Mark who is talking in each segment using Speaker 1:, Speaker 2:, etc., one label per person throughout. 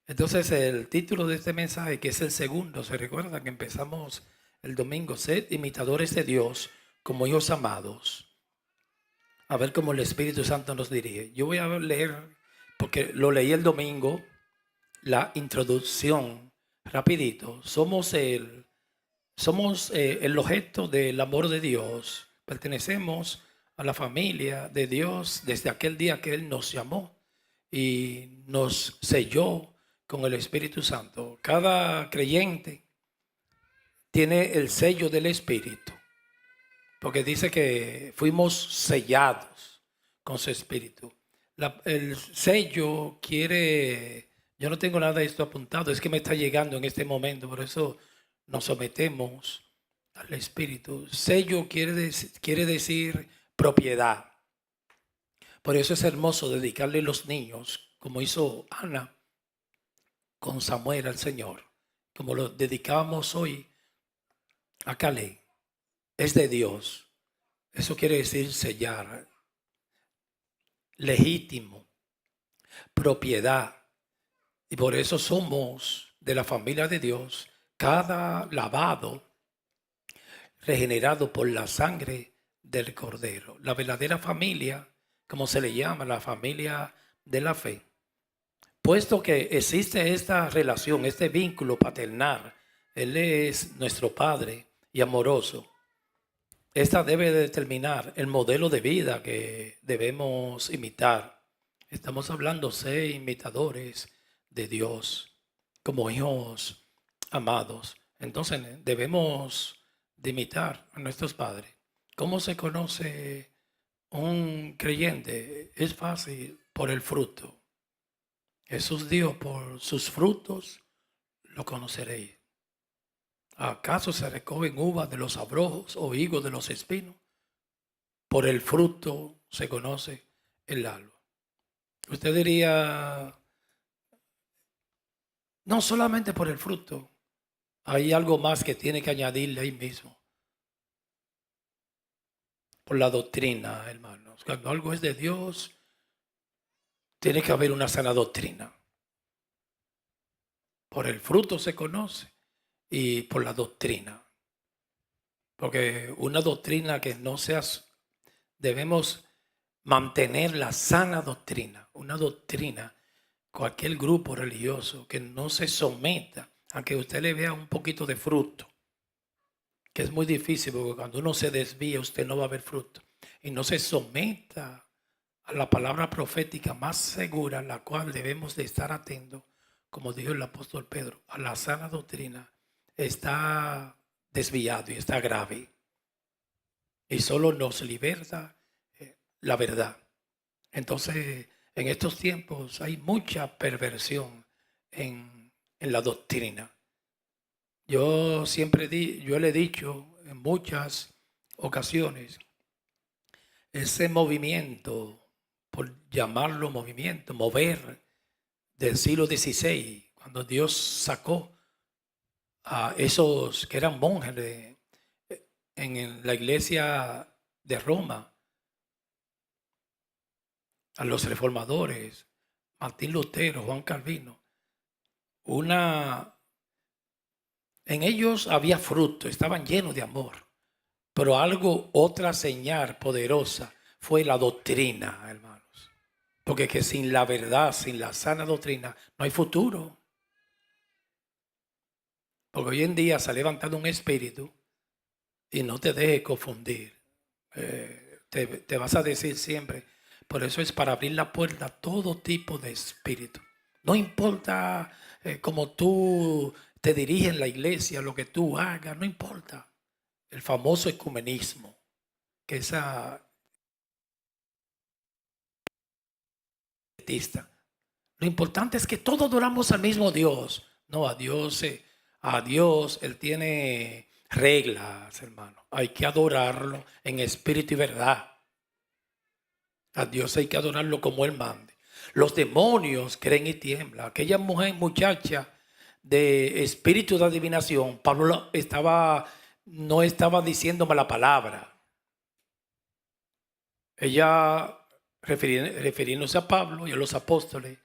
Speaker 1: Entonces el título de este mensaje, que es el segundo, se recuerda que empezamos el domingo: sed imitadores de Dios como hijos amados. A ver cómo el Espíritu Santo nos dirige. Yo voy a leer, porque lo leí el domingo, la introducción, rapidito. Somos el objeto del amor de Dios. Pertenecemos a la familia de Dios desde aquel día que Él nos llamó y nos selló con el Espíritu Santo. Cada creyente tiene el sello del Espíritu, porque dice que fuimos sellados con su Espíritu. El sello quiere, yo no tengo nada de esto apuntado, es que me está llegando en este momento, por eso nos sometemos al Espíritu. Sello quiere decir propiedad. Por eso es hermoso dedicarle los niños, como hizo Ana con Samuel al Señor, como lo dedicamos hoy a Caleb. Es de Dios. Eso quiere decir sellar, legítimo, propiedad. Y por eso somos de la familia de Dios, cada lavado regenerado por la sangre del Cordero. La verdadera familia, como se le llama, la familia de la fe. Puesto que existe esta relación, este vínculo paternal, Él es nuestro Padre y amoroso. Esta debe determinar el modelo de vida que debemos imitar. Estamos hablando, ser imitadores de Dios como hijos amados. Entonces debemos de imitar a nuestros padres. ¿Cómo se conoce un creyente? Es fácil, por el fruto. Jesús dijo: por sus frutos lo conoceréis. ¿Acaso se recogen uvas de los abrojos o higos de los espinos? Por el fruto se conoce el árbol. Usted diría, no solamente por el fruto, hay algo más que tiene que añadirle ahí mismo. Por la doctrina, hermanos. Cuando algo es de Dios, tiene que haber una sana doctrina. Por el fruto se conoce y por la doctrina. Porque una doctrina que no sea, debemos mantener la sana doctrina. Una doctrina, cualquier grupo religioso que no se someta a que usted le vea un poquito de fruto, que es muy difícil, porque cuando uno se desvía usted no va a ver fruto, y no se someta a la palabra profética más segura, la cual debemos de estar atentos, como dijo el apóstol Pedro, a la sana doctrina, está desviado y está grave, y solo nos liberta la verdad. Entonces, en estos tiempos hay mucha perversión en la doctrina. Yo le he dicho en muchas ocasiones, ese movimiento, por llamarlo movimiento, mover del siglo XVI, cuando Dios sacó a esos que eran monjes en la iglesia de Roma, a los reformadores, Martín Lutero, Juan Calvino, en ellos había fruto, estaban llenos de amor, pero otra señal poderosa fue la doctrina, hermanos. Porque que sin la verdad, sin la sana doctrina, no hay futuro. Porque hoy en día se ha levantado un espíritu y no te dejes confundir. Te vas a decir siempre. Por eso es para abrir la puerta a todo tipo de espíritu. No importa cómo tú te diriges en la iglesia, lo que tú hagas, no importa. El famoso ecumenismo, que esa lo importante es que todos adoramos al mismo Dios. No, a Dios, Él tiene reglas, hermano. Hay que adorarlo en espíritu y verdad. A Dios hay que adorarlo como Él mande. Los demonios creen y tiemblan. Aquella muchacha de espíritu de adivinación, Pablo no estaba diciéndome la palabra. Ella, refiriéndose a Pablo y a los apóstoles,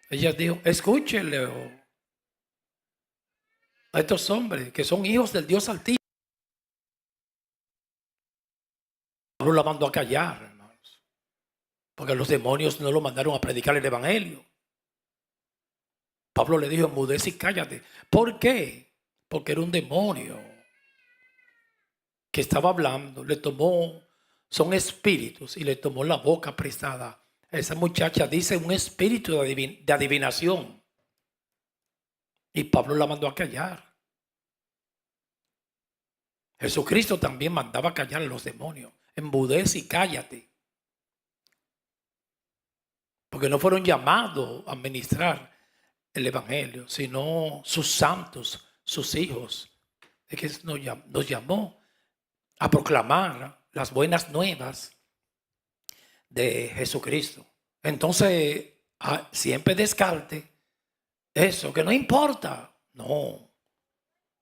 Speaker 1: Ella dijo, escúchenle a estos hombres que son hijos del Dios Altísimo. Pablo la mandó a callar, hermanos, porque los demonios no lo mandaron a predicar el evangelio. Pablo le dijo, enmudece y cállate. ¿Por qué? Porque era un demonio que estaba hablando, son espíritus, y le tomó la boca prestada. Esa muchacha dice un espíritu de adivinación. Y Pablo la mandó a callar. Jesucristo también mandaba a callar a los demonios. Enmudece y cállate. Porque no fueron llamados a ministrar el evangelio, sino sus santos, sus hijos. Es que nos llamó a proclamar las buenas nuevas de Jesucristo. Entonces, siempre descarte eso, que no importa. No,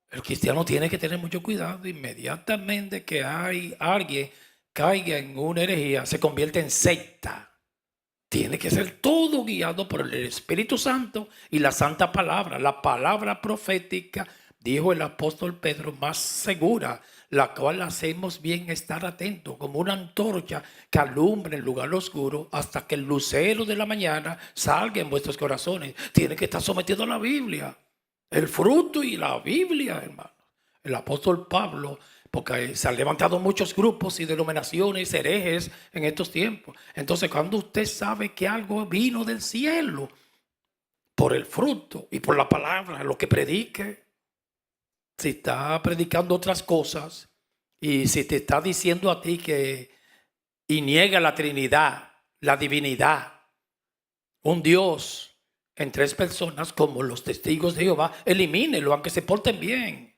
Speaker 1: el cristiano tiene que tener mucho cuidado. Inmediatamente que hay alguien caiga en una herejía, se convierte en secta. Tiene que ser todo guiado por el Espíritu Santo y la santa palabra. La palabra profética, dijo el apóstol Pedro, más segura, la cual hacemos bien estar atentos, como una antorcha que alumbra en lugar oscuro hasta que el lucero de la mañana salga en vuestros corazones. Tiene que estar sometido a la Biblia, el fruto y la Biblia, hermano. El apóstol Pablo, porque se han levantado muchos grupos y denominaciones herejes en estos tiempos. Entonces, cuando usted sabe que algo vino del cielo por el fruto y por la palabra, lo que predique, si está predicando otras cosas y si te está diciendo a ti y niega la Trinidad, la divinidad, un Dios en tres personas como los testigos de Jehová, elimínelo aunque se porten bien.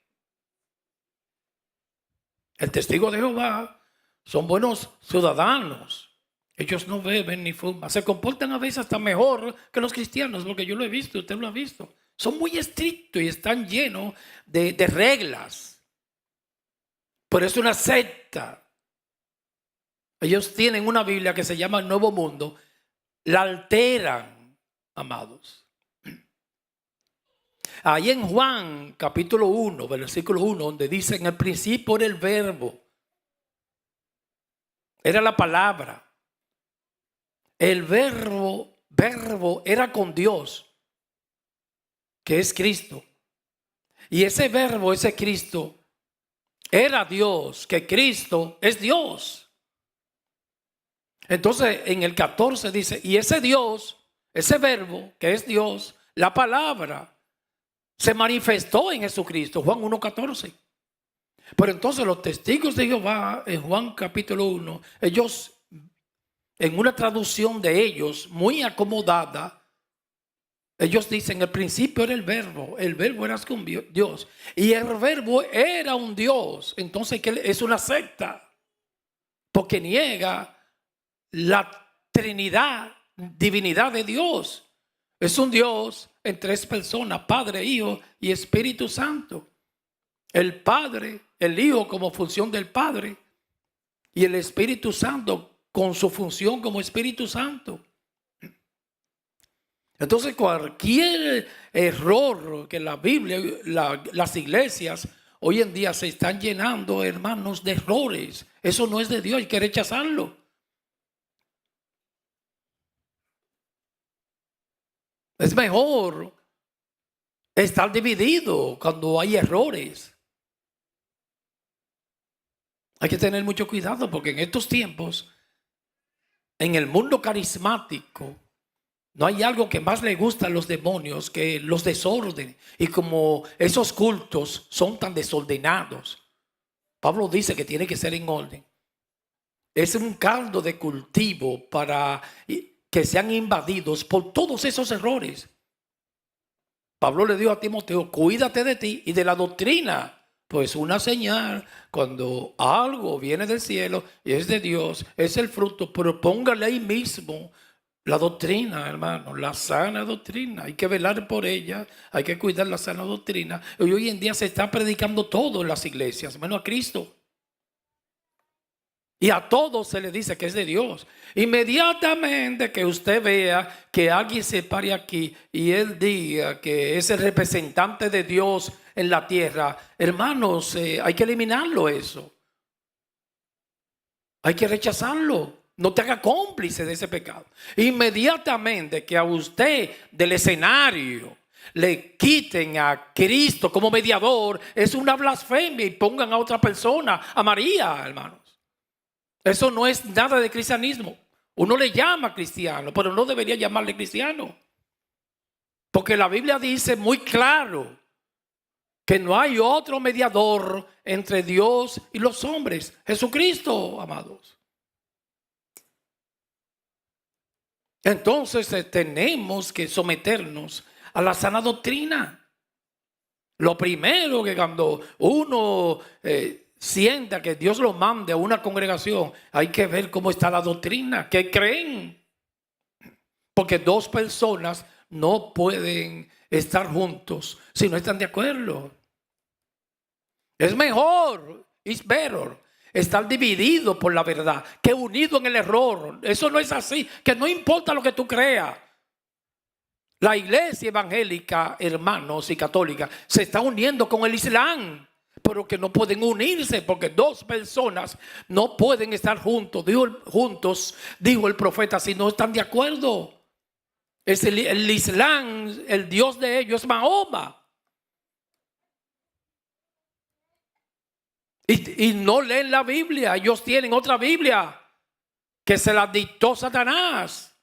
Speaker 1: El testigo de Jehová son buenos ciudadanos. Ellos no beben ni fuman. Se comportan a veces hasta mejor que los cristianos, porque yo lo he visto, usted lo ha visto. Son muy estrictos y están llenos de reglas. Pero es una secta. Ellos tienen una Biblia que se llama el Nuevo Mundo. La alteran, amados. Ahí en Juan capítulo 1, versículo 1, donde dice en el principio era el verbo. Era la palabra. El verbo era con Dios, que es Cristo. Y ese verbo, ese Cristo, era Dios, que Cristo es Dios. Entonces en el 14 dice, y ese Dios, ese verbo, que es Dios, la palabra, se manifestó en Jesucristo, Juan 1:14. Pero entonces los testigos de Jehová en Juan capítulo 1, ellos en una traducción de ellos muy acomodada, ellos dicen el principio era el verbo era con Dios y el verbo era un Dios. Entonces es una secta porque niega la Trinidad, divinidad de Dios. Es un Dios en tres personas, Padre, Hijo y Espíritu Santo. El Padre, el Hijo como función del Padre y el Espíritu Santo con su función como Espíritu Santo. Entonces cualquier error que la Biblia, las iglesias hoy en día se están llenando, hermanos, de errores. Eso no es de Dios, hay que rechazarlo. Es mejor estar dividido cuando hay errores. Hay que tener mucho cuidado porque en estos tiempos, en el mundo carismático, no hay algo que más le gusta a los demonios que los desórdenes. Y como esos cultos son tan desordenados, Pablo dice que tiene que ser en orden. Es un caldo de cultivo para que sean invadidos por todos esos errores. Pablo le dijo a Timoteo, cuídate de ti y de la doctrina. Pues una señal, cuando algo viene del cielo y es de Dios, es el fruto, pero póngale ahí mismo la doctrina, hermano, la sana doctrina. Hay que velar por ella, hay que cuidar la sana doctrina. Y hoy en día se está predicando todo en las iglesias, menos a Cristo. Y a todos se le dice que es de Dios. Inmediatamente que usted vea que alguien se pare aquí y él diga que es el representante de Dios en la tierra, hermanos, hay que eliminarlo eso. Hay que rechazarlo. No te haga cómplice de ese pecado. Inmediatamente que a usted del escenario le quiten a Cristo como mediador, es una blasfemia, y pongan a otra persona, a María, hermanos. Eso no es nada de cristianismo. Uno le llama cristiano, pero no debería llamarle cristiano. Porque la Biblia dice muy claro que no hay otro mediador entre Dios y los hombres. Jesucristo, amados. Entonces tenemos que someternos a la sana doctrina. Lo primero que cuando uno sienta que Dios lo mande a una congregación, hay que ver cómo está la doctrina, qué creen. Porque dos personas no pueden estar juntos si no están de acuerdo. Es mejor, it's better, estar dividido por la verdad que unido en el error. Eso no es así, que no importa lo que tú creas. La iglesia evangélica, hermanos, y católica, se está uniendo con el Islam, pero que no pueden unirse porque dos personas no pueden estar juntos, dijo el profeta, si no están de acuerdo. Es el Islam, el Dios de ellos es Mahoma. Y no leen la Biblia, ellos tienen otra Biblia que se la dictó Satanás.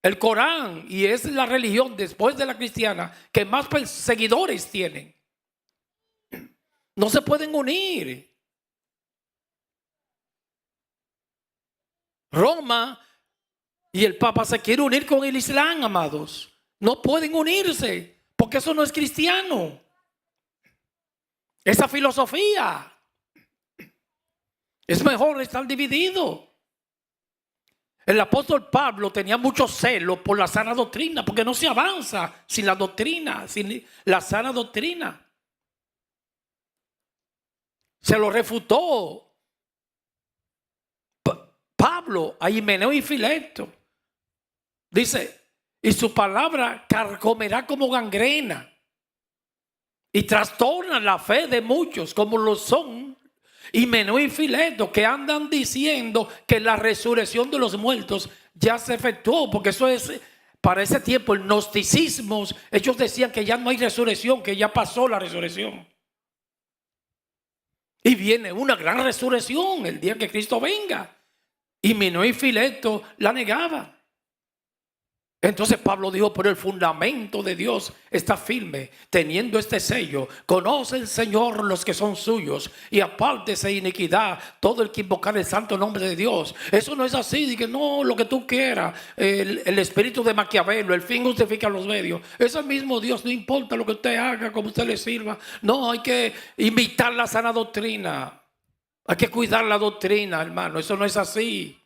Speaker 1: El Corán, y es la religión después de la cristiana que más seguidores tienen. No se pueden unir. Roma y el Papa se quieren unir con el Islam, amados. No pueden unirse porque eso no es cristiano. Esa filosofía. Es mejor estar dividido. El apóstol Pablo tenía mucho celo por la sana doctrina, porque no se avanza sin la doctrina, sin la sana doctrina. Se lo refutó Pablo a Himeneo y Fileto. Dice, y su palabra carcomerá como gangrena y trastorna la fe de muchos, como lo son Himeneo y Fileto, que andan diciendo que la resurrección de los muertos ya se efectuó, porque eso es para ese tiempo el gnosticismo. Ellos decían que ya no hay resurrección, que ya pasó la resurrección. Y viene una gran resurrección el día que Cristo venga. Himeneo y Fileto la negaban. Entonces Pablo dijo, pero el fundamento de Dios está firme, teniendo este sello. Conoce el Señor los que son suyos, y apártese de iniquidad todo el que invocar el santo nombre de Dios. Eso no es así, de que no, lo que tú quieras. El espíritu de Maquiavelo, el fin justifica los medios. Ese mismo Dios, no importa lo que usted haga, como usted le sirva. No, hay que imitar la sana doctrina. Hay que cuidar la doctrina, hermano. Eso no es así.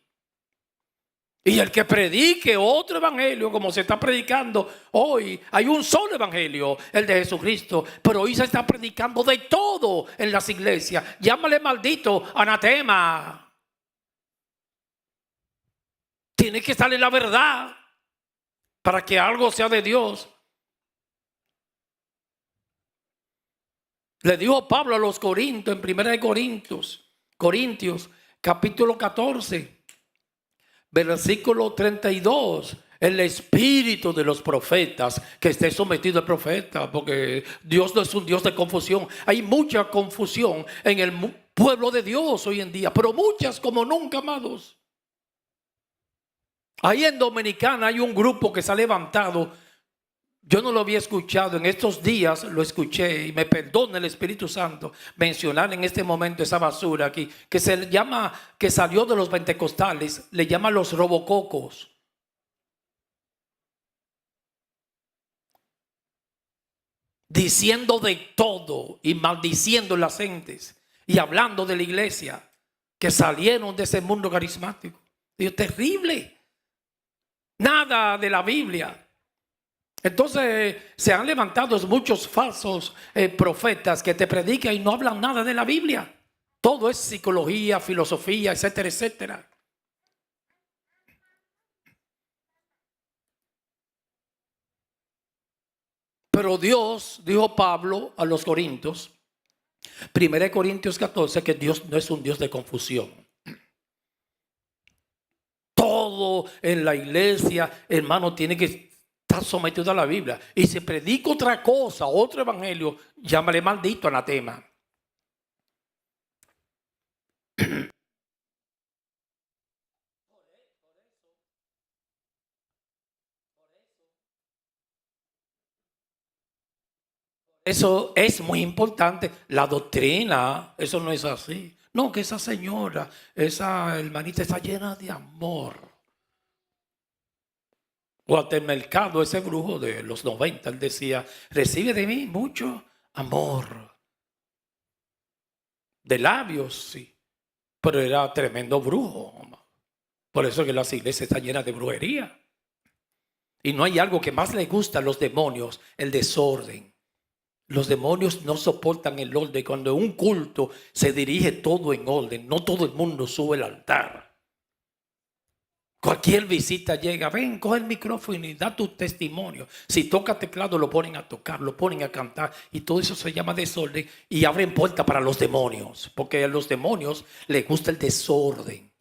Speaker 1: Y el que predique otro evangelio, como se está predicando hoy, hay un solo evangelio, el de Jesucristo, pero hoy se está predicando de todo en las iglesias. Llámale maldito, anatema. Tiene que estar en la verdad para que algo sea de Dios. Le dijo Pablo a los Corintios en 1 Corintios capítulo 14. Versículo 32, el espíritu de los profetas que esté sometido al profeta, porque Dios no es un Dios de confusión. Hay mucha confusión en el pueblo de Dios hoy en día, pero muchas como nunca, amados. Ahí en Dominicana hay un grupo que se ha levantado. Yo no lo había escuchado, en estos días lo escuché, y me perdona el Espíritu Santo mencionar en este momento esa basura aquí, que se llama, que salió de los pentecostales, le llaman los robococos. Diciendo de todo y maldiciendo las gentes y hablando de la iglesia, que salieron de ese mundo carismático. Dios, terrible. Nada de la Biblia. Entonces se han levantado muchos falsos profetas que te predican y no hablan nada de la Biblia. Todo es psicología, filosofía, etcétera, etcétera. Pero Dios, dijo Pablo a los Corintios, 1 Corintios 14, que Dios no es un Dios de confusión. Todo en la iglesia, hermano, tiene que estar sometido a la Biblia. Y si predica otra cosa, otro evangelio, llámale maldito, anatema. Eso es muy importante. La doctrina, eso no es así. No, que esa señora, esa hermanita está llena de amor. O hasta el mercado, ese brujo de los 90, él decía, recibe de mí mucho amor. De labios, sí. Pero era tremendo brujo. Por eso que las iglesias están llenas de brujería. Y no hay algo que más le gusta a los demonios, el desorden. Los demonios no soportan el orden. Cuando en un culto se dirige todo en orden, no todo el mundo sube al altar. Cualquier visita llega, ven, coge el micrófono y da tu testimonio. Si toca teclado, lo ponen a tocar, lo ponen a cantar. Y todo eso se llama desorden y abren puerta para los demonios. Porque a los demonios les gusta el desorden.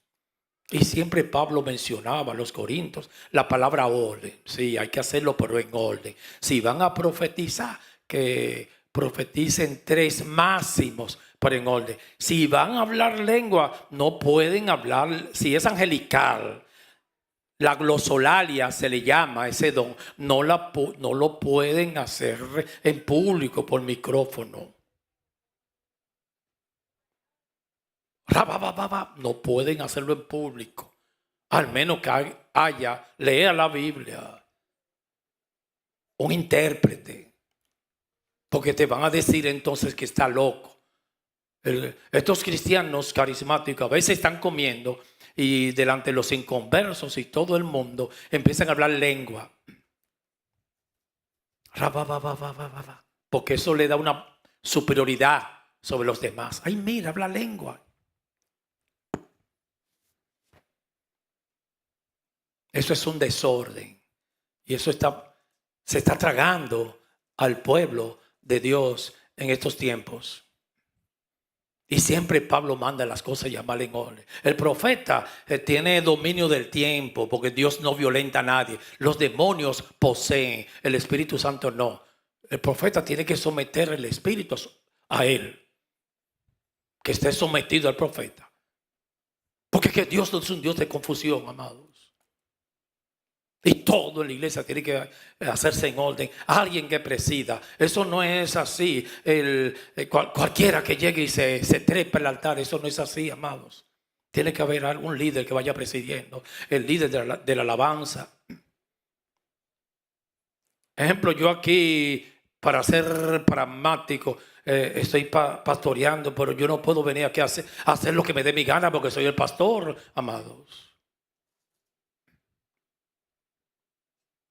Speaker 1: Y siempre Pablo mencionaba a los corintios la palabra orden. Sí, hay que hacerlo, pero en orden. Si van a profetizar, que profeticen 3 máximos, pero en orden. Si van a hablar lengua, no pueden hablar, si es angelical, la glosolalia se le llama ese don, no lo pueden hacer en público por micrófono. No pueden hacerlo en público. Al menos que lea la Biblia. Un intérprete. Porque te van a decir entonces que está loco. Estos cristianos carismáticos a veces están comiendo y delante de los inconversos y todo el mundo empiezan a hablar lengua. Porque eso le da una superioridad sobre los demás. Ay, mira, habla lengua. Eso es un desorden. Y eso se está tragando al pueblo de Dios en estos tiempos. Y siempre Pablo manda las cosas llamar en orden. El profeta tiene dominio del tiempo porque Dios no violenta a nadie. Los demonios poseen, el Espíritu Santo no. El profeta tiene que someter el Espíritu a él. Que esté sometido al profeta. Porque que Dios no es un Dios de confusión, amados. Y todo en la iglesia tiene que hacerse en orden. Alguien que presida. Eso no es así. Cualquiera que llegue y se trepa al altar. Eso no es así, amados. Tiene que haber algún líder que vaya presidiendo. El líder de la alabanza. Ejemplo, yo aquí, para ser pragmático, estoy pastoreando, pero yo no puedo venir aquí a hacer lo que me dé mi gana porque soy el pastor, amados.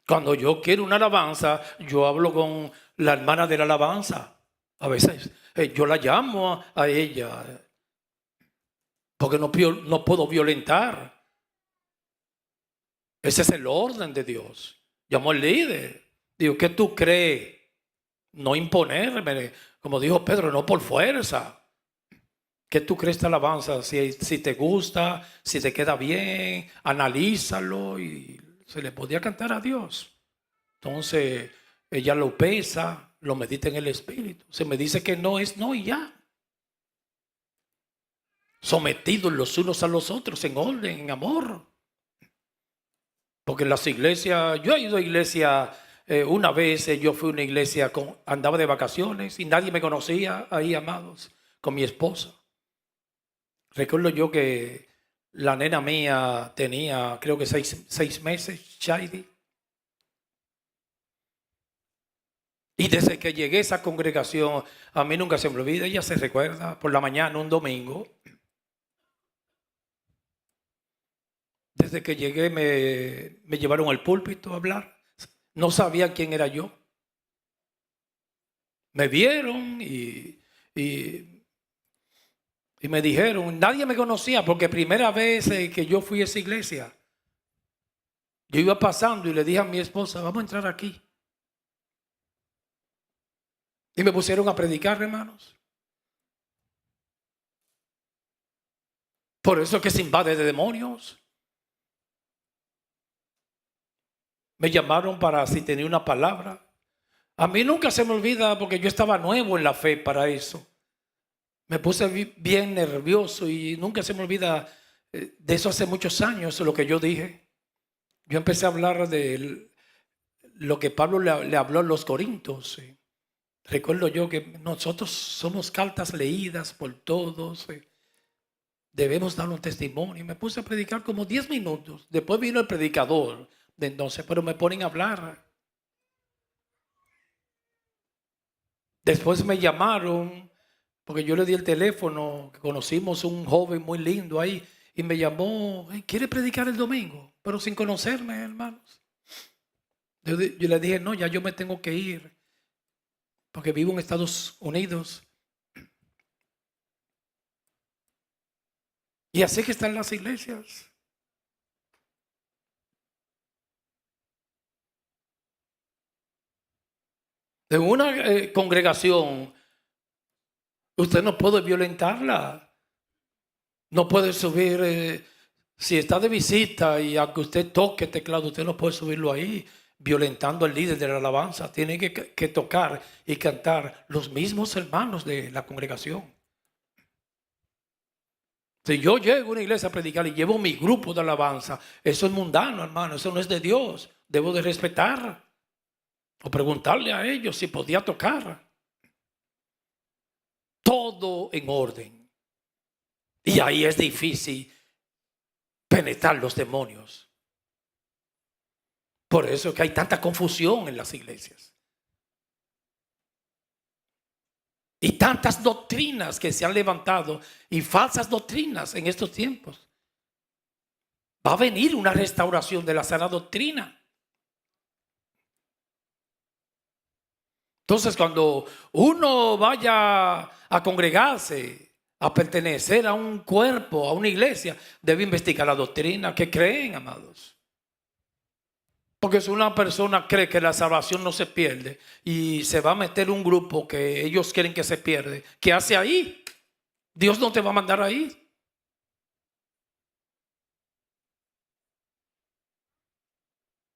Speaker 1: Cuando yo quiero una alabanza, yo hablo con la hermana de la alabanza. A veces yo la llamo a ella porque no puedo violentar. Ese es el orden de Dios. Llamo al líder. Digo, ¿qué tú crees? No imponerme, como dijo Pedro, no por fuerza. ¿Qué tú crees esta alabanza? Si te gusta, si te queda bien, analízalo y se le podía cantar a Dios. Entonces ella lo pesa, lo medita en el espíritu. Se me dice que no es no y ya. Sometidos los unos a los otros en orden, en amor. Porque en las iglesias, yo he ido a iglesia una vez, yo fui a una iglesia, andaba de vacaciones y nadie me conocía ahí, amados, con mi esposa. Recuerdo yo que la nena mía tenía, creo que 6 meses, Shaidi. Y desde que llegué a esa congregación, a mí nunca se me olvida, ella se recuerda, por la mañana, un domingo. Desde que llegué me llevaron al púlpito a hablar. No sabían quién era yo. Me vieron y Y me dijeron, nadie me conocía porque primera vez que yo fui a esa iglesia, yo iba pasando y le dije a mi esposa, vamos a entrar aquí. Y me pusieron a predicar, hermanos. Por eso es que se invade de demonios. Me llamaron para si tenía una palabra. A mí nunca se me olvida porque yo estaba nuevo en la fe para eso. Me puse bien nervioso y nunca se me olvida de eso hace muchos años, lo que yo dije. Yo empecé a hablar de lo que Pablo le habló a los Corintios. Recuerdo yo que nosotros somos cartas leídas por todos. Debemos dar un testimonio. Me puse a predicar como 10 minutos. Después vino el predicador de entonces, pero me ponen a hablar. Después me llamaron, porque yo le di el teléfono, conocimos un joven muy lindo ahí, y me llamó, ¿quiere predicar el domingo? Pero sin conocerme, hermanos. Yo le dije, no, ya yo me tengo que ir, porque vivo en Estados Unidos. Y así que están las iglesias. En una congregación, usted no puede violentarla. No puede subir, si está de visita y aunque usted toque teclado, usted no puede subirlo ahí, violentando al líder de la alabanza. Tiene que tocar y cantar los mismos hermanos de la congregación. Si yo llego a una iglesia a predicar y llevo mi grupo de alabanza, eso es mundano, hermano, eso no es de Dios. Debo de respetar o preguntarle a ellos si podía tocar. Todo en orden. Y ahí es difícil penetrar los demonios. Por eso es que hay tanta confusión en las iglesias. Y tantas doctrinas que se han levantado y falsas doctrinas en estos tiempos. Va a venir una restauración de la sana doctrina. Entonces, cuando uno vaya a congregarse, a pertenecer a un cuerpo, a una iglesia, debe investigar la doctrina. ¿Qué creen, amados? Porque si una persona cree que la salvación no se pierde y se va a meter un grupo que ellos quieren que se pierde, ¿qué hace ahí? Dios no te va a mandar ahí.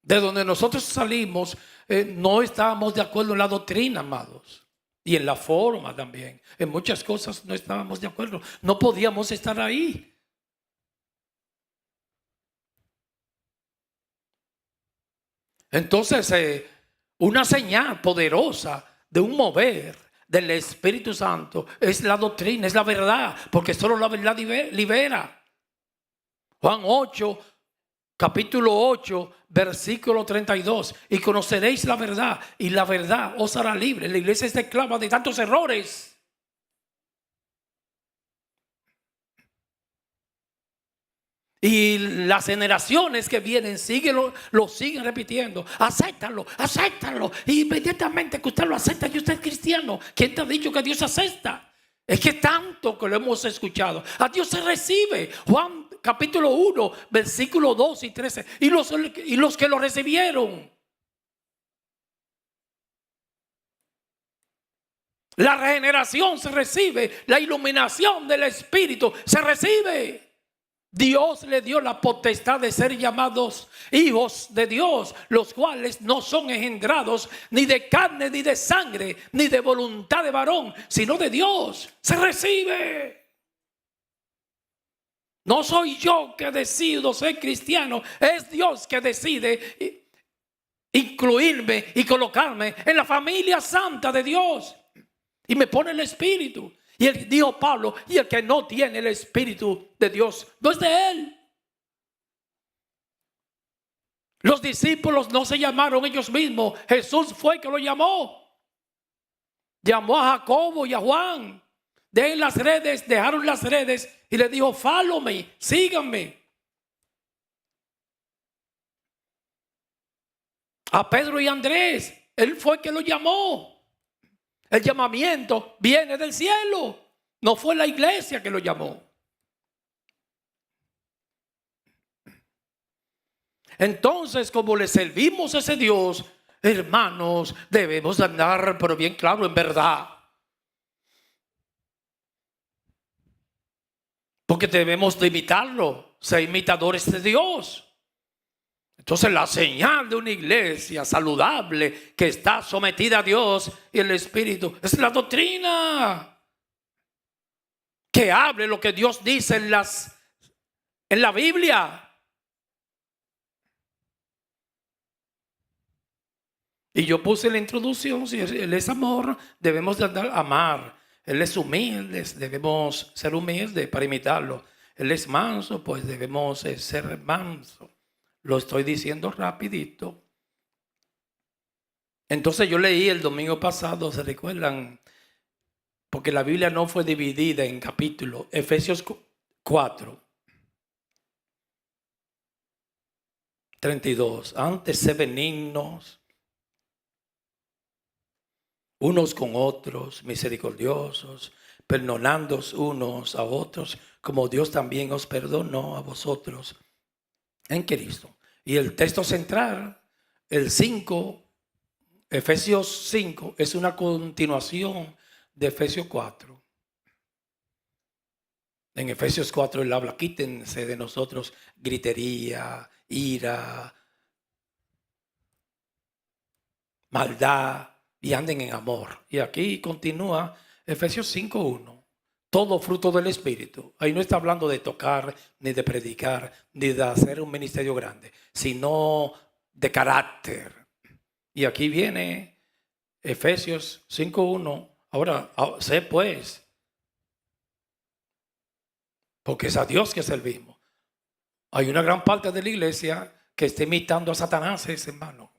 Speaker 1: De donde nosotros salimos, no estábamos de acuerdo en la doctrina, amados. Y en la forma también. En muchas cosas no estábamos de acuerdo. No podíamos estar ahí. Entonces, una señal poderosa de un mover del Espíritu Santo es la doctrina, es la verdad, porque solo la verdad libera. Juan 8, capítulo 8, versículo 32. Y conoceréis la verdad, y la verdad os hará libre. La iglesia está esclava de tantos errores. Y las generaciones que vienen lo siguen repitiendo. Acéptalo, acéptalo. Y inmediatamente que usted lo acepta y usted es cristiano, ¿quién te ha dicho que Dios acepta? Es que tanto que lo hemos escuchado. A Dios se recibe. Juan capítulo 1, versículo 2 y 13. Y los que lo recibieron. La regeneración se recibe. La iluminación del Espíritu se recibe. Dios le dio la potestad de ser llamados hijos de Dios, los cuales no son engendrados ni de carne, ni de sangre, ni de voluntad de varón, sino de Dios. Se recibe. No soy yo que decido ser cristiano, es Dios que decide incluirme y colocarme en la familia santa de Dios. Y me pone el Espíritu. Y dijo Pablo, y el que no tiene el Espíritu de Dios no es de él. Los discípulos no se llamaron ellos mismos. Jesús fue el que lo llamó. Llamó a Jacobo y a Juan. Dejaron las redes y le dijo, follow me, síganme. A Pedro y Andrés, él fue el que lo llamó. El llamamiento viene del cielo. No fue la iglesia que lo llamó. Entonces, como le servimos a ese Dios, hermanos, debemos andar, pero bien claro, en verdad. Porque debemos de imitarlo, ser imitadores de Dios. Entonces la señal de una iglesia saludable que está sometida a Dios y el Espíritu es la doctrina. Que hable lo que Dios dice en la Biblia. Y yo puse la introducción, si Él es amor, debemos de andar amar. Él es humilde, debemos ser humildes para imitarlo. Él es manso, pues debemos ser manso. Lo estoy diciendo rapidito. Entonces yo leí el domingo pasado, ¿se recuerdan? Porque la Biblia no fue dividida en capítulos. Efesios 4, 32. Antes sed benignos unos con otros, misericordiosos, perdonándoos unos a otros, como Dios también os perdonó a vosotros en Cristo. Y el texto central, el 5, Efesios 5, es una continuación de Efesios 4. En Efesios 4 él habla, quítense de nosotros gritería, ira, maldad, y anden en amor. Y aquí continúa Efesios 5:1. Todo fruto del Espíritu. Ahí no está hablando de tocar, ni de predicar, ni de hacer un ministerio grande, sino de carácter. Y aquí viene Efesios 5:1. Ahora, sé pues, porque es a Dios que servimos. Hay una gran parte de la iglesia que está imitando a Satanás, hermano.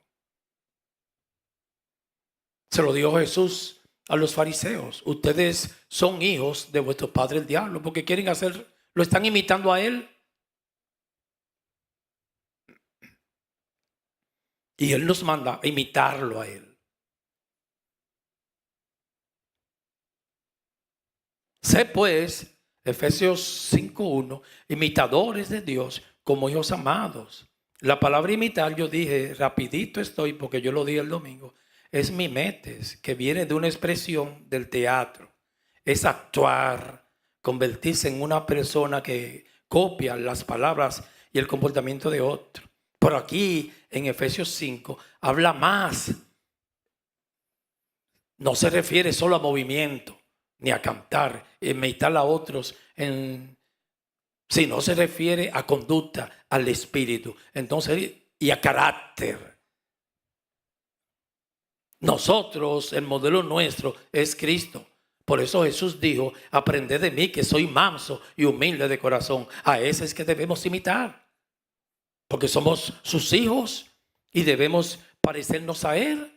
Speaker 1: Se lo dijo Jesús a los fariseos. Ustedes son hijos de vuestro padre el diablo, porque quieren hacer, lo están imitando a él. Y él nos manda a imitarlo a él. Sé pues, Efesios 5:1, imitadores de Dios como hijos amados. La palabra imitar, yo dije, rapidito estoy, porque yo lo dije el domingo, es mimetes, que viene de una expresión del teatro. Es actuar, convertirse en una persona que copia las palabras y el comportamiento de otro. Pero aquí, en Efesios 5, habla más. No se refiere solo a movimiento, ni a cantar, imitar a otros, sino se refiere a conducta, al espíritu. Entonces, y a carácter. Nosotros, el modelo nuestro es Cristo. Por eso Jesús dijo, aprended de mí que soy manso y humilde de corazón. A ese es que debemos imitar. Porque somos sus hijos y debemos parecernos a Él.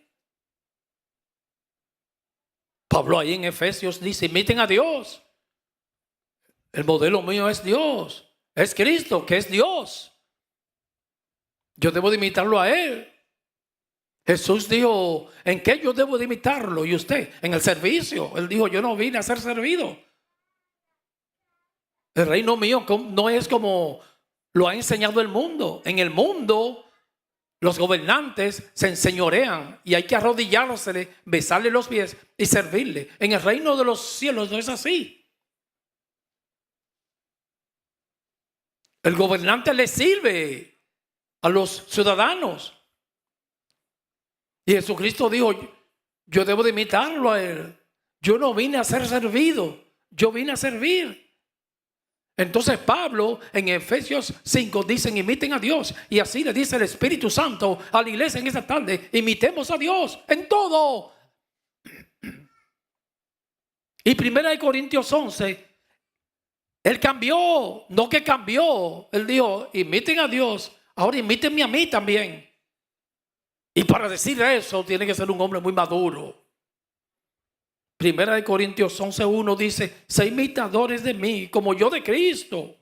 Speaker 1: Pablo ahí en Efesios dice, imiten a Dios. El modelo mío es Dios. Es Cristo, que es Dios. Yo debo de imitarlo a Él. Jesús dijo, ¿en qué yo debo de imitarlo? Y usted, en el servicio. Él dijo, yo no vine a ser servido. El reino mío no es como lo ha enseñado el mundo. En el mundo, los gobernantes se enseñorean y hay que arrodillársele, besarle los pies y servirle. En el reino de los cielos no es así. El gobernante le sirve a los ciudadanos. Y Jesucristo dijo, yo debo de imitarlo a Él. Yo no vine a ser servido, yo vine a servir. Entonces Pablo en Efesios 5 dicen, imiten a Dios. Y así le dice el Espíritu Santo a la iglesia en esta tarde, imitemos a Dios en todo. Y 1 Corintios 11, Él cambió, no que cambió. Él dijo, imiten a Dios, ahora imítenme a mí también. Y para decir eso tiene que ser un hombre muy maduro. 1 Corintios 11:1 dice, sé imitadores de mí como yo de Cristo.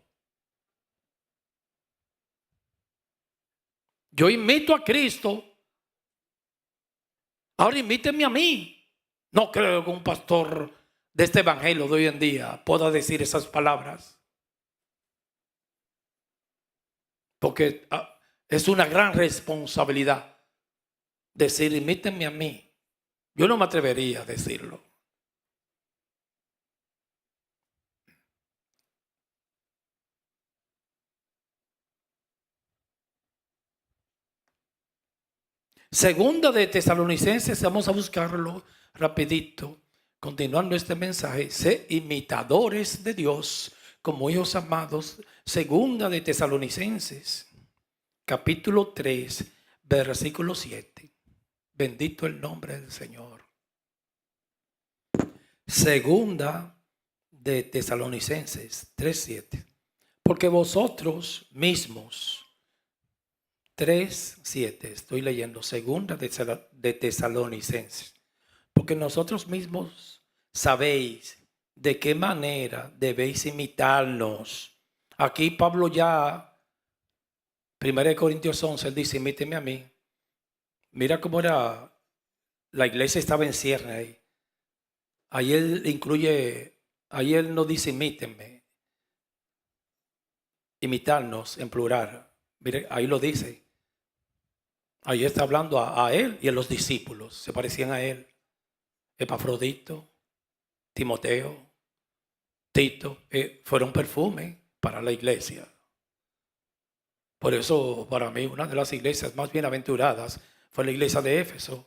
Speaker 1: Yo imito a Cristo, ahora imítenme a mí. No creo que un pastor de este evangelio de hoy en día pueda decir esas palabras. Porque es una gran responsabilidad decir, imítenme a mí. Yo no me atrevería a decirlo. Segunda de Tesalonicenses, vamos a buscarlo rapidito. Continuando este mensaje, sé imitadores de Dios como hijos amados. Segunda de Tesalonicenses, capítulo 3, versículo 7. Bendito el nombre del Señor. Segunda de Tesalonicenses 3:7. Porque vosotros mismos, 3:7, estoy leyendo, segunda de Tesalonicenses. Porque nosotros mismos sabéis de qué manera debéis imitarnos. Aquí Pablo ya, 1 Corintios 11, él dice, imíteme a mí. Mira cómo era, la iglesia estaba en cierne ahí. Ahí él incluye, ahí él no dice imítenme, imitarnos en plural. Mire, ahí lo dice. Ahí está hablando a él y a los discípulos, se parecían a él. Epafrodito, Timoteo, Tito, fueron perfume para la iglesia. Por eso, para mí, una de las iglesias más bienaventuradas fue la iglesia de Éfeso.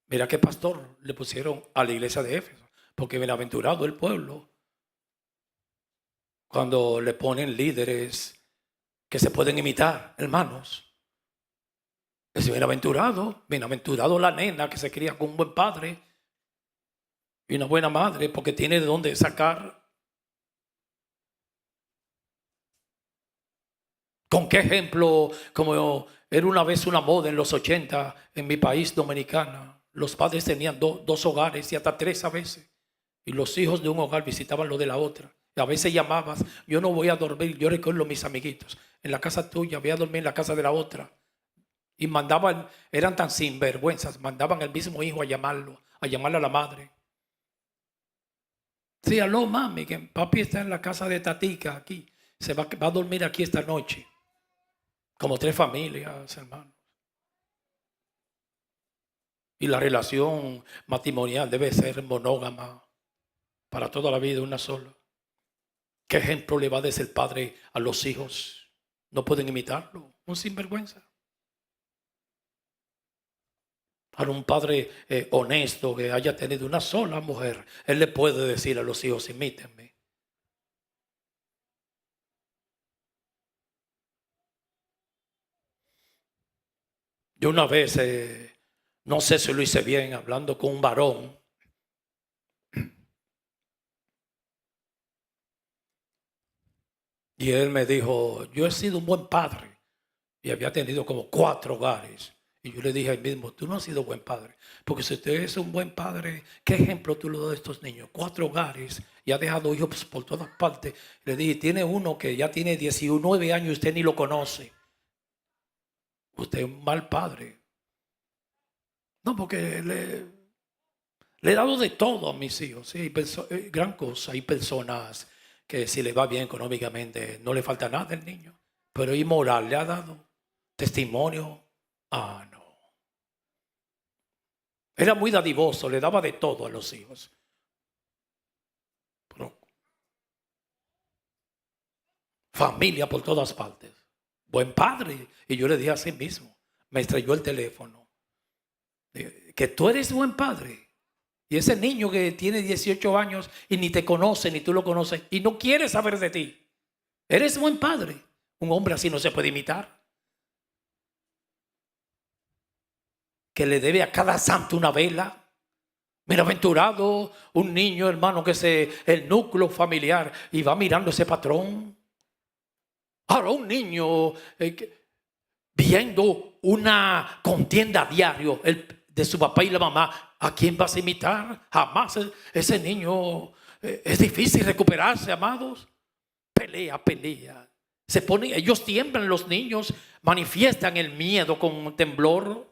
Speaker 1: Mira qué pastor le pusieron a la iglesia de Éfeso, porque bienaventurado el pueblo cuando le ponen líderes que se pueden imitar, hermanos. Es bienaventurado la nena que se cría con un buen padre y una buena madre, porque tiene de dónde sacar. ¿Con qué ejemplo? Como era una vez una moda en los 80 en mi país, Dominicana. Los padres tenían dos hogares y hasta tres a veces. Y los hijos de un hogar visitaban lo de la otra. Y a veces llamabas, yo no voy a dormir, yo recuerdo a mis amiguitos, en la casa tuya, voy a dormir en la casa de la otra. Y mandaban, eran tan sinvergüenzas, mandaban al mismo hijo a llamarlo, a llamarle a la madre. Sí, aló mami, que papi está en la casa de Tatica aquí, va a dormir aquí esta noche. Como tres familias, hermanos. Y la relación matrimonial debe ser monógama para toda la vida, una sola. ¿Qué ejemplo le va a dar el padre a los hijos? No pueden imitarlo, un sinvergüenza. Para un padre honesto que haya tenido una sola mujer, él le puede decir a los hijos, imítenme. Yo una vez, no sé si lo hice bien, hablando con un varón, y él me dijo, yo he sido un buen padre y había tenido como 4 hogares. Y yo le dije a él mismo, tú no has sido buen padre, porque si usted es un buen padre, ¿qué ejemplo tú le das a estos niños? 4 hogares y ha dejado hijos por todas partes. Le dije, tiene uno que ya tiene 19 años y usted ni lo conoce. Usted es un mal padre. No, porque le he dado de todo a mis hijos. Sí, gran cosa. Hay personas que si le va bien económicamente no le falta nada al niño. Pero inmoral le ha dado testimonio. Ah, no. Era muy dadivoso, le daba de todo a los hijos. Pero familia por todas partes. Buen padre. Y yo le dije a sí mismo, me estrelló el teléfono. Que tú eres buen padre. Y ese niño que tiene 18 años y ni te conoce, ni tú lo conoces, y no quiere saber de ti. Eres buen padre. Un hombre así no se puede imitar. Que le debe a cada santo una vela. Bienaventurado un niño, hermano, que es el núcleo familiar y va mirando ese patrón. Ahora un niño viendo una contienda a diario de su papá y la mamá, ¿a quién vas a imitar? Jamás ese niño, es difícil recuperarse, amados. Pelea. Ellos tiemblan, los niños manifiestan el miedo con temblor.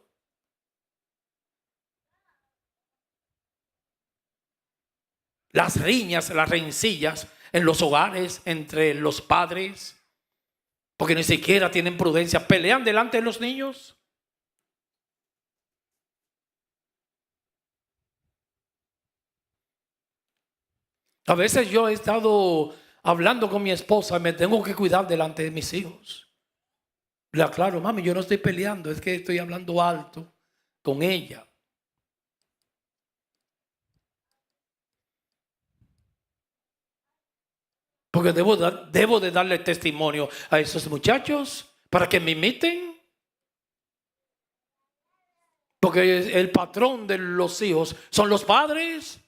Speaker 1: las riñas, las rencillas en los hogares entre los padres, porque ni siquiera tienen prudencia, pelean delante de los niños. A veces yo he estado hablando con mi esposa, me tengo que cuidar delante de mis hijos. Le aclaro, mami, yo no estoy peleando, es que estoy hablando alto con ella. Porque debo de darle testimonio a esos muchachos para que me imiten. Porque el patrón de los hijos son los padres.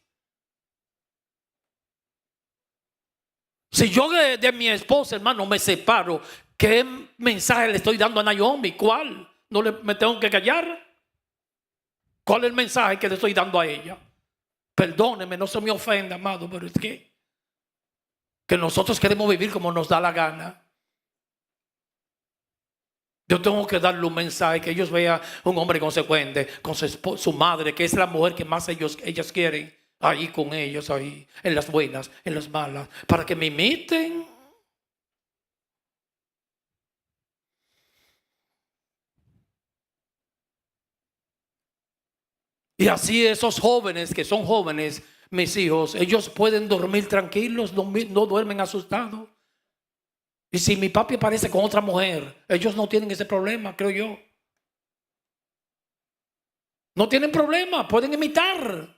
Speaker 1: Si yo de mi esposa, hermano, me separo, ¿qué mensaje le estoy dando a Naomi? ¿Cuál? ¿No me tengo que callar? ¿Cuál es el mensaje que le estoy dando a ella? Perdóneme, no se me ofenda, amado, pero es que nosotros queremos vivir como nos da la gana. Yo tengo que darle un mensaje, que ellos vean un hombre consecuente con su madre, que es la mujer que más ellas quieren, ahí con ellos, ahí, en las buenas, en las malas, para que me imiten. Y así esos jóvenes que son jóvenes, mis hijos, ellos pueden dormir tranquilos, no duermen asustados. Y si mi papi aparece con otra mujer, ellos no tienen ese problema, creo yo. No tienen problema, pueden imitar.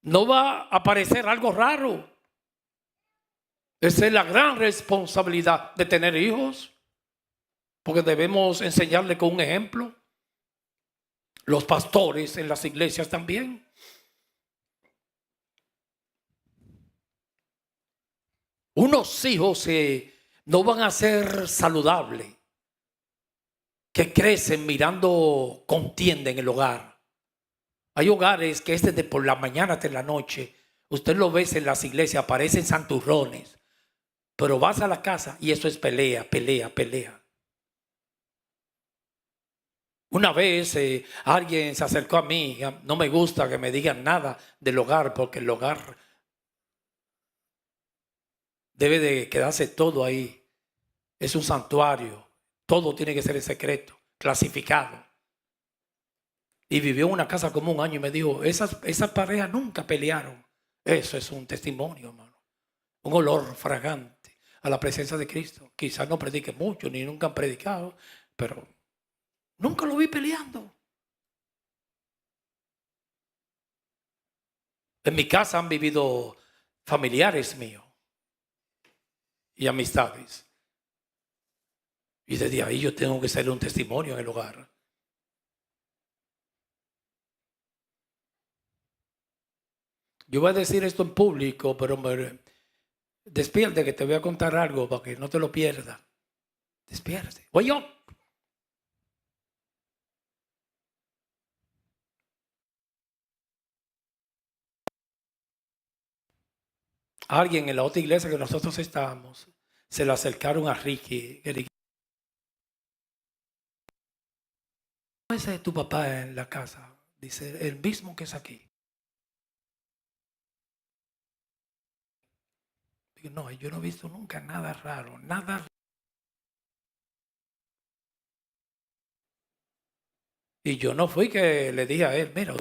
Speaker 1: No va a aparecer algo raro. Esa es la gran responsabilidad de tener hijos, porque debemos enseñarle con un ejemplo. Los pastores en las iglesias también. Unos hijos no van a ser saludables, que crecen mirando contienda en el hogar. Hay hogares que desde por la mañana hasta la noche, usted lo ve en las iglesias, aparecen santurrones, pero vas a la casa y eso es pelea, pelea, pelea. Una vez alguien se acercó a mí, no me gusta que me digan nada del hogar, porque el hogar debe de quedarse todo ahí. Es un santuario, todo tiene que ser en secreto, clasificado. Y vivió en una casa como un año y me dijo, esas parejas nunca pelearon. Eso es un testimonio, hermano. Un olor fragante a la presencia de Cristo. Quizás no predique mucho, ni nunca han predicado, pero nunca lo vi peleando. En mi casa han vivido familiares míos y amistades. Y desde ahí yo tengo que ser un testimonio en el hogar. Yo voy a decir esto en público, pero despierte que te voy a contar algo para que no te lo pierdas. Despierte. Oye, alguien en la otra iglesia que nosotros estábamos, se le acercaron a Ricky. Ese es tu papá en la casa. Dice, el mismo que es aquí. Digo, no, yo no he visto nunca nada raro, nada. Y yo no fui que le dije a él, mira,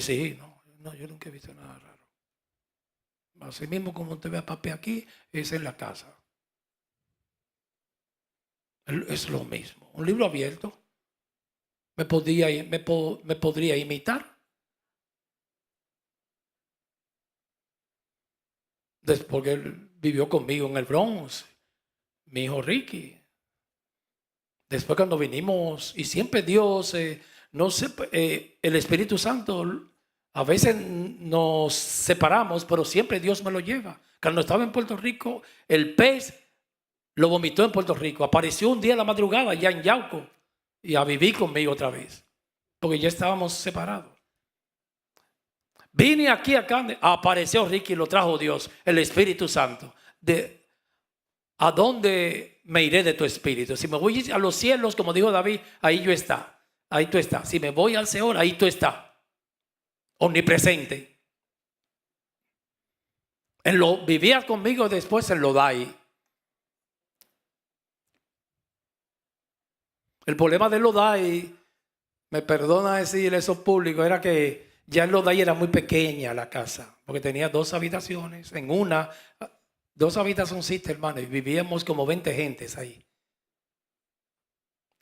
Speaker 1: sí, no, yo nunca he visto nada raro. Así mismo como usted ve a papi aquí, es en la casa. Es lo mismo. Un libro abierto. Me podría imitar. Después que él vivió conmigo en el Bronx, mi hijo Ricky. Después cuando vinimos, y siempre Dios, no sé, el Espíritu Santo, a veces nos separamos, pero siempre Dios me lo lleva. Cuando estaba en Puerto Rico, el pez lo vomitó en Puerto Rico. Apareció un día en la madrugada ya en Yauco y a vivir conmigo otra vez, porque ya estábamos separados. Vine acá, apareció Ricky y lo trajo Dios, el Espíritu Santo. ¿A dónde me iré de tu espíritu. Si me voy a los cielos, como dijo David, ahí yo está. Ahí tú estás. Si me voy al Seol, ahí tú estás. Omnipresente. Vivías conmigo después en Lodai. El problema de Lodai, me perdona decir eso público, era que ya en Lodai era muy pequeña la casa, porque tenía 2 habitaciones. En una, 2 habitaciones, hermano, y vivíamos como 20 gentes ahí.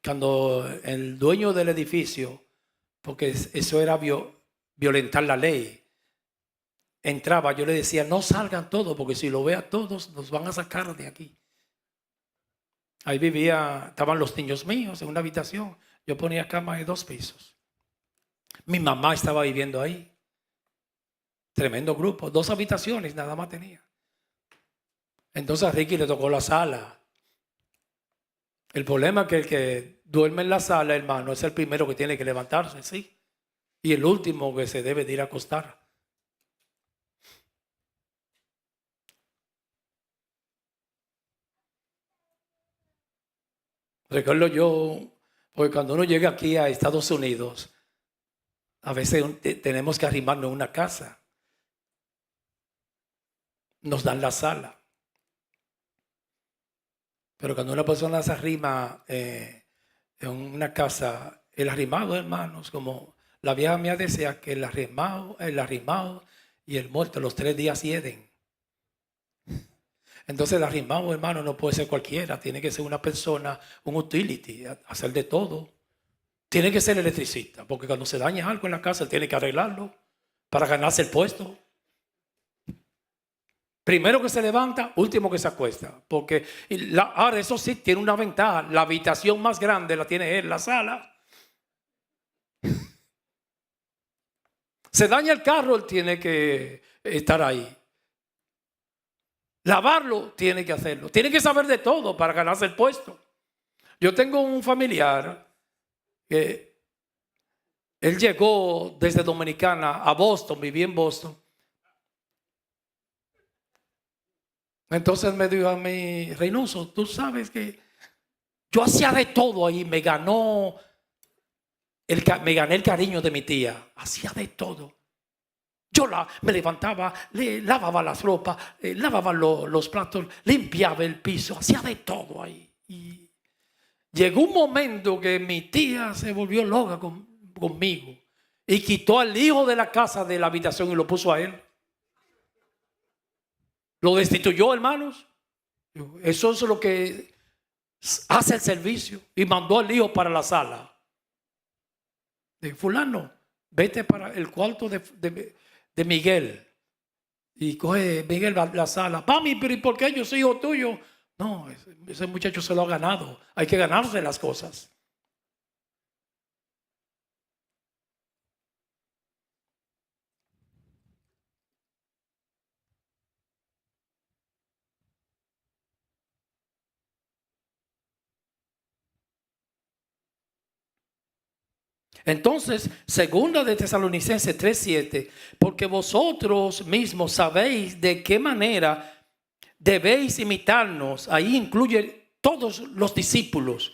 Speaker 1: Cuando el dueño del edificio, porque eso era violentar la ley, entraba, yo le decía, no salgan todos, porque si lo ve a todos, nos van a sacar de aquí. Ahí estaban los niños míos en una habitación. Yo ponía cama de 2 pisos. Mi mamá estaba viviendo ahí. Tremendo grupo, 2 habitaciones nada más tenía. Entonces a Ricky le tocó la sala. El problema es que el que duerme en la sala, hermano, es el primero que tiene que levantarse, ¿sí? Y el último que se debe de ir a acostar. Recuerdo yo, porque cuando uno llega aquí a Estados Unidos, a veces tenemos que arrimarnos a una casa. Nos dan la sala. Pero cuando una persona se arrima en una casa, el arrimado, hermanos, como la vieja mía decía, que el arrimado y el muerto los 3 días hieden. Entonces el arrimado, hermano, no puede ser cualquiera. Tiene que ser una persona, un utility, hacer de todo. Tiene que ser electricista, porque cuando se daña algo en la casa, él tiene que arreglarlo para ganarse el puesto. Primero que se levanta, último que se acuesta. Porque ahora eso sí tiene una ventaja. La habitación más grande la tiene él, la sala. Se daña el carro, él tiene que estar ahí. Lavarlo, tiene que hacerlo. Tiene que saber de todo para ganarse el puesto. Yo tengo un familiar que él llegó desde Dominicana a Boston, vivía en Boston. Entonces me dijo a mí, Reynoso, tú sabes que yo hacía de todo ahí, me gané el cariño de mi tía, hacía de todo. Yo me levantaba, le lavaba las ropas, lavaba los platos, limpiaba el piso, hacía de todo ahí. Y llegó un momento que mi tía se volvió loca conmigo y quitó al hijo de la casa de la habitación y lo puso a él. Lo destituyó, hermanos. Eso es lo que hace el servicio. Y mandó al hijo para la sala. De fulano, vete para el cuarto de Miguel. Y coge Miguel la sala. Mami, pero ¿y por qué yo soy hijo tuyo? No, ese muchacho se lo ha ganado. Hay que ganarse las cosas. Entonces, segunda de Tesalonicenses 3:7, porque vosotros mismos sabéis de qué manera debéis imitarnos. Ahí incluye todos los discípulos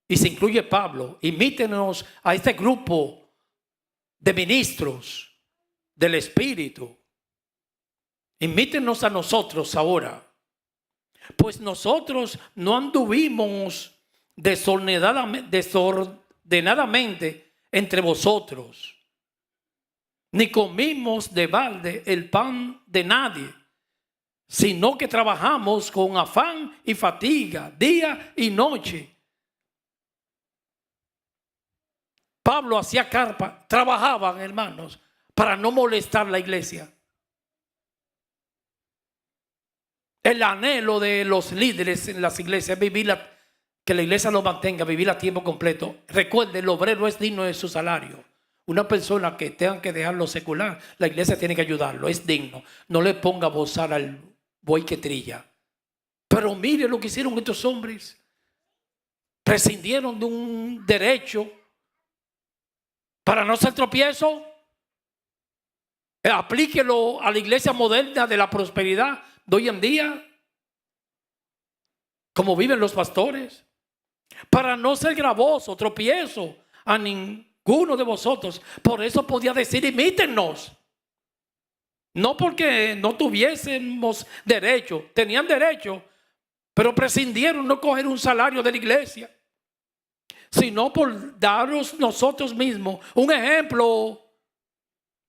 Speaker 1: y se incluye Pablo. Imítenos a este grupo de ministros del Espíritu. Imítenos a nosotros ahora. Pues nosotros no anduvimos desordenadamente entre vosotros, ni comimos de balde el pan de nadie, sino que trabajamos con afán y fatiga, día y noche. Pablo hacía carpa, trabajaban, hermanos, para no molestar la iglesia. El anhelo de los líderes en las iglesias es que la iglesia lo mantenga, vivir a tiempo completo. Recuerde, el obrero es digno de su salario. Una persona que tenga que dejar lo secular, la iglesia tiene que ayudarlo, es digno. No le ponga bozal al buey que trilla. Pero mire lo que hicieron estos hombres. Prescindieron de un derecho para no ser tropiezo. Aplíquelo a la iglesia moderna de la prosperidad de hoy en día. como viven los pastores, para no ser gravoso, tropiezo a ninguno de vosotros. Por eso podía decir, imítennos. No porque no tuviésemos derecho, tenían derecho, pero prescindieron no coger un salario de la iglesia, sino por daros nosotros mismos un ejemplo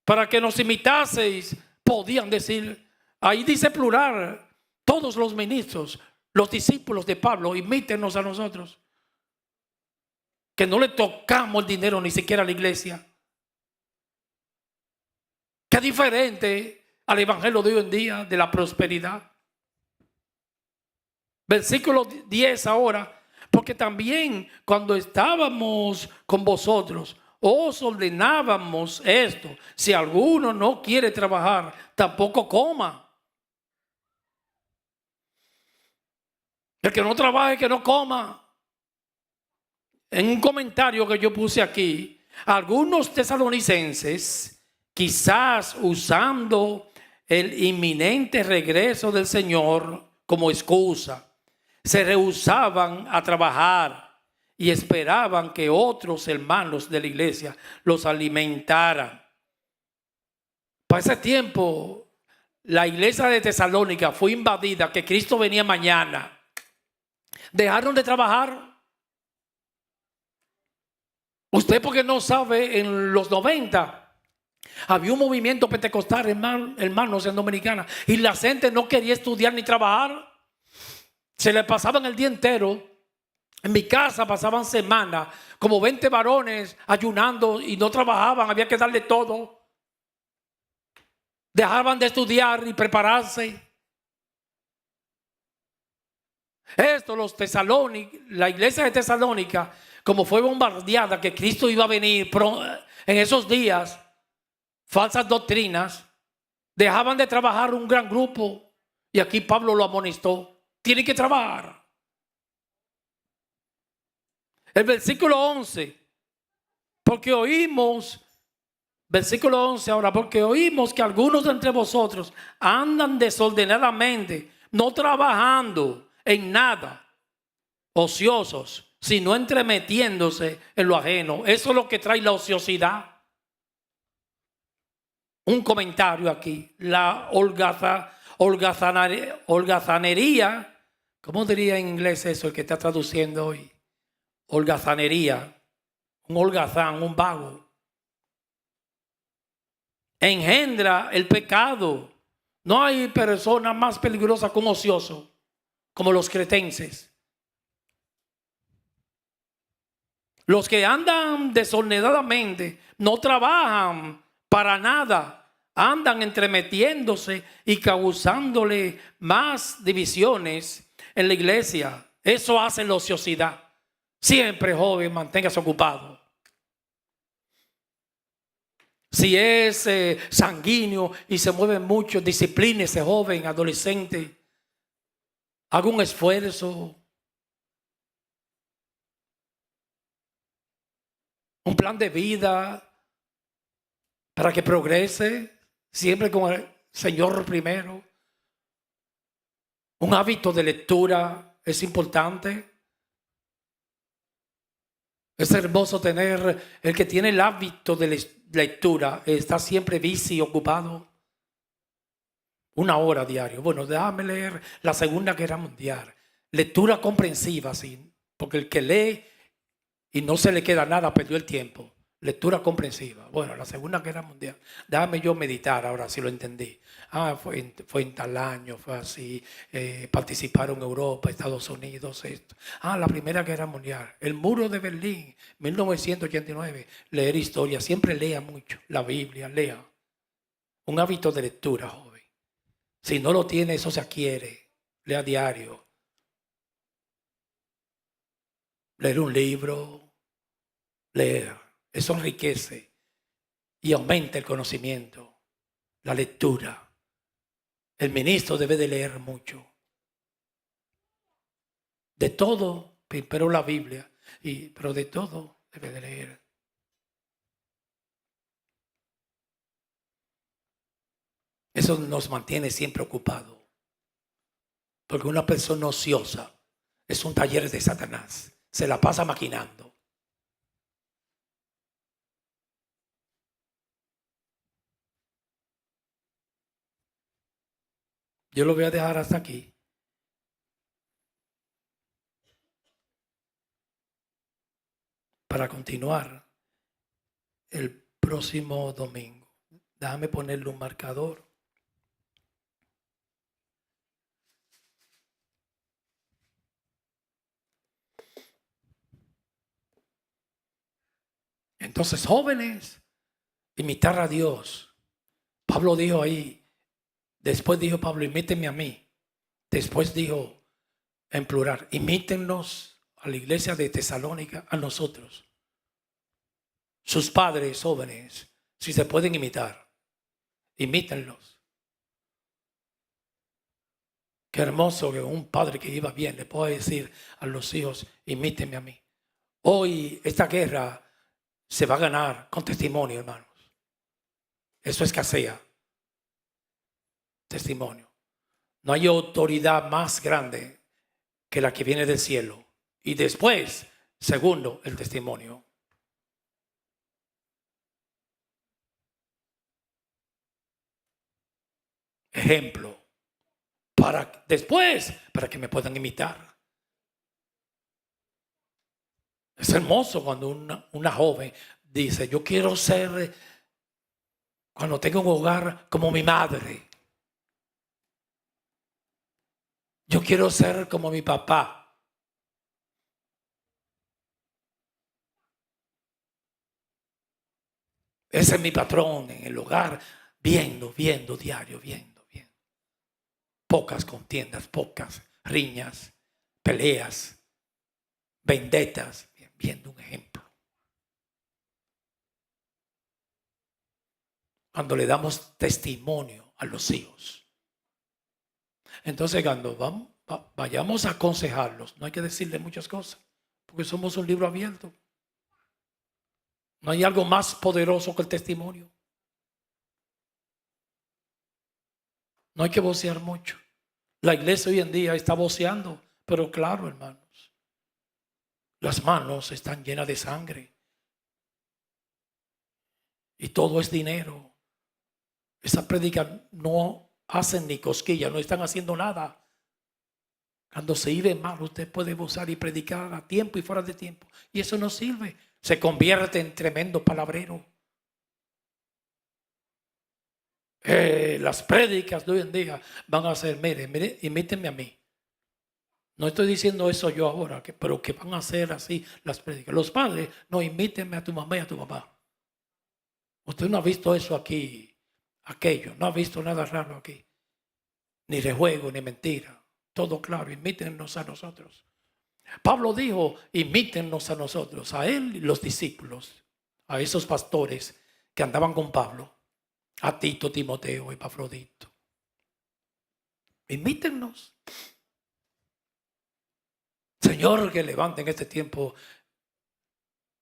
Speaker 1: para que nos imitaseis. Podían decir, ahí dice plural, todos los ministros, los discípulos de Pablo, imítenos a nosotros, que no le tocamos el dinero ni siquiera a la iglesia. Qué diferente al evangelio de hoy en día de la prosperidad. Versículo 10 ahora. Porque también cuando estábamos con vosotros, os ordenábamos esto: si alguno no quiere trabajar, tampoco coma. El que no trabaje, que no coma. En un comentario que yo puse aquí, algunos tesalonicenses, quizás usando el inminente regreso del Señor como excusa, se rehusaban a trabajar y esperaban que otros hermanos de la iglesia los alimentaran. Para ese tiempo, la iglesia de Tesalónica fue invadida, que Cristo venía mañana. Dejaron de trabajar. Usted, porque no sabe, en los 90 había un movimiento pentecostal, hermanos, en Dominicana, y la gente no quería estudiar ni trabajar. Se le pasaban el día entero. En mi casa pasaban semanas, como 20 varones ayunando y no trabajaban, había que darle todo. Dejaban de estudiar y prepararse. Esto, los Tesalónicos, la iglesia de Tesalónica, como fue bombardeada, que Cristo iba a venir en esos días, falsas doctrinas, dejaban de trabajar un gran grupo. Y aquí Pablo lo amonestó. Tienen que trabajar. El versículo 11. Porque oímos, versículo 11 ahora, porque oímos que algunos de entre vosotros andan desordenadamente, no trabajando en nada, ociosos, sino entremetiéndose en lo ajeno. Eso es lo que trae la ociosidad. Un comentario aquí. La holgazanería. ¿Cómo diría en inglés eso el que está traduciendo hoy? Holgazanería. Un holgazán, un vago. Engendra el pecado. No hay persona más peligrosa que un ocioso, como los cretenses. Los que andan desordenadamente no trabajan para nada, andan entremetiéndose y causándole más divisiones en la iglesia. Eso hace la ociosidad. Siempre, joven, manténgase ocupado. Si es sanguíneo y se mueve mucho, disciplínese, joven, adolescente. Haga un esfuerzo. Un plan de vida para que progrese, siempre con el Señor primero. Un hábito de lectura es importante. Es hermoso tener, el que tiene el hábito de lectura, está siempre busy, ocupado. 1 hora diario. Bueno, déjame leer la Segunda Guerra Mundial. Lectura comprensiva, sí, porque el que lee y no se le queda nada, perdió el tiempo. Lectura comprensiva. Bueno, la Segunda Guerra Mundial. Déjame yo meditar ahora si lo entendí. Fue en tal año, fue así. Participaron Europa, Estados Unidos, esto. La Primera Guerra Mundial. El muro de Berlín, 1989. Leer historia. Siempre lea mucho. La Biblia, lea. Un hábito de lectura, joven. Si no lo tiene, eso se adquiere. Lea diario. Leer un libro. Leer. Eso enriquece y aumenta el conocimiento, la lectura. El ministro debe de leer mucho. De todo, pero la Biblia, pero de todo debe de leer. Eso nos mantiene siempre ocupados. Porque una persona ociosa es un taller de Satanás. Se la pasa maquinando. Yo lo voy a dejar hasta aquí. Para continuar el próximo domingo. Déjame ponerle un marcador. Entonces, jóvenes, imitar a Dios. Pablo dijo ahí, después dijo Pablo, imítenme a mí. Después dijo en plural, imítennos a la iglesia de Tesalónica, a nosotros. Sus padres jóvenes, si se pueden imitar, imítenlos. Qué hermoso que un padre que iba bien le pueda decir a los hijos, imítenme a mí. Hoy esta guerra se va a ganar con testimonio, hermanos. Eso escasea. Testimonio. No hay autoridad más grande que la que viene del cielo. Y después, segundo, el testimonio. Ejemplo. Para que me puedan imitar. Es hermoso cuando una joven dice, yo quiero ser, cuando tengo un hogar, como mi madre. Yo quiero ser como mi papá. Ese es mi patrón en el hogar, viendo diario, viendo. Pocas contiendas, pocas riñas, peleas, vendetas, viendo un ejemplo. Cuando le damos testimonio a los hijos. Entonces, cuando vayamos a aconsejarlos, no hay que decirle muchas cosas, porque somos un libro abierto. No hay algo más poderoso que el testimonio. No hay que vocear mucho. La iglesia hoy en día está voceando, pero claro, hermanos, las manos están llenas de sangre y todo es dinero. Esas prédicas no hacen ni cosquillas, no están haciendo nada. Cuando se vive mal, usted puede vocear y predicar a tiempo y fuera de tiempo, y eso no sirve. Se convierte en tremendo palabrero. Las prédicas de hoy en día van a ser, mire, imítenme a mí. No estoy diciendo eso yo ahora, pero que van a ser así las prédicas. Los padres, no, imítenme a tu mamá y a tu papá. Usted no ha visto eso aquí, aquello, no ha visto nada raro aquí. Ni rejuego, ni mentira. Todo claro, imítennos a nosotros. Pablo dijo, imítennos a nosotros, a él y los discípulos, a esos pastores que andaban con Pablo. A Tito, Timoteo y Epafrodito. Imítennos. Señor, que levanten este tiempo,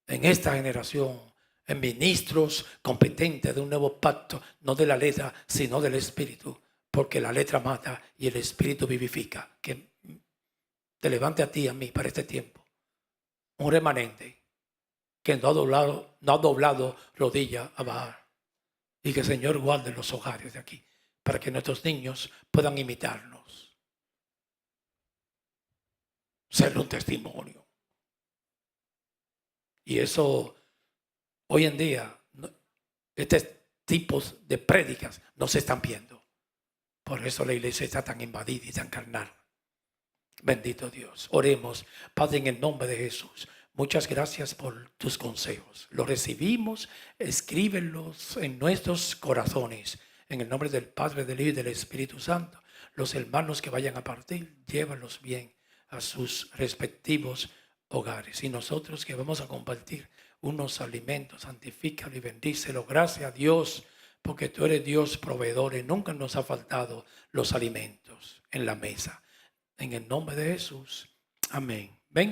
Speaker 1: en esta generación, en ministros competentes de un nuevo pacto, no de la letra, sino del espíritu, porque la letra mata y el espíritu vivifica. Que te levante a ti y a mí para este tiempo. Un remanente que no ha doblado rodilla a bajar. Y que el Señor guarde los hogares de aquí para que nuestros niños puedan imitarnos. Ser un testimonio. Y eso, hoy en día, este tipo de prédicas no se están viendo. Por eso la iglesia está tan invadida y tan carnal. Bendito Dios. Oremos. Padre, en el nombre de Jesús. Muchas gracias por tus consejos. Los recibimos, escríbelos en nuestros corazones. En el nombre del Padre, del Hijo y del Espíritu Santo. Los hermanos que vayan a partir, llévalos bien a sus respectivos hogares. Y nosotros que vamos a compartir unos alimentos, santifícalo y bendícelo. Gracias a Dios, porque tú eres Dios proveedor y nunca nos ha faltado los alimentos en la mesa. En el nombre de Jesús. Amén. Venga.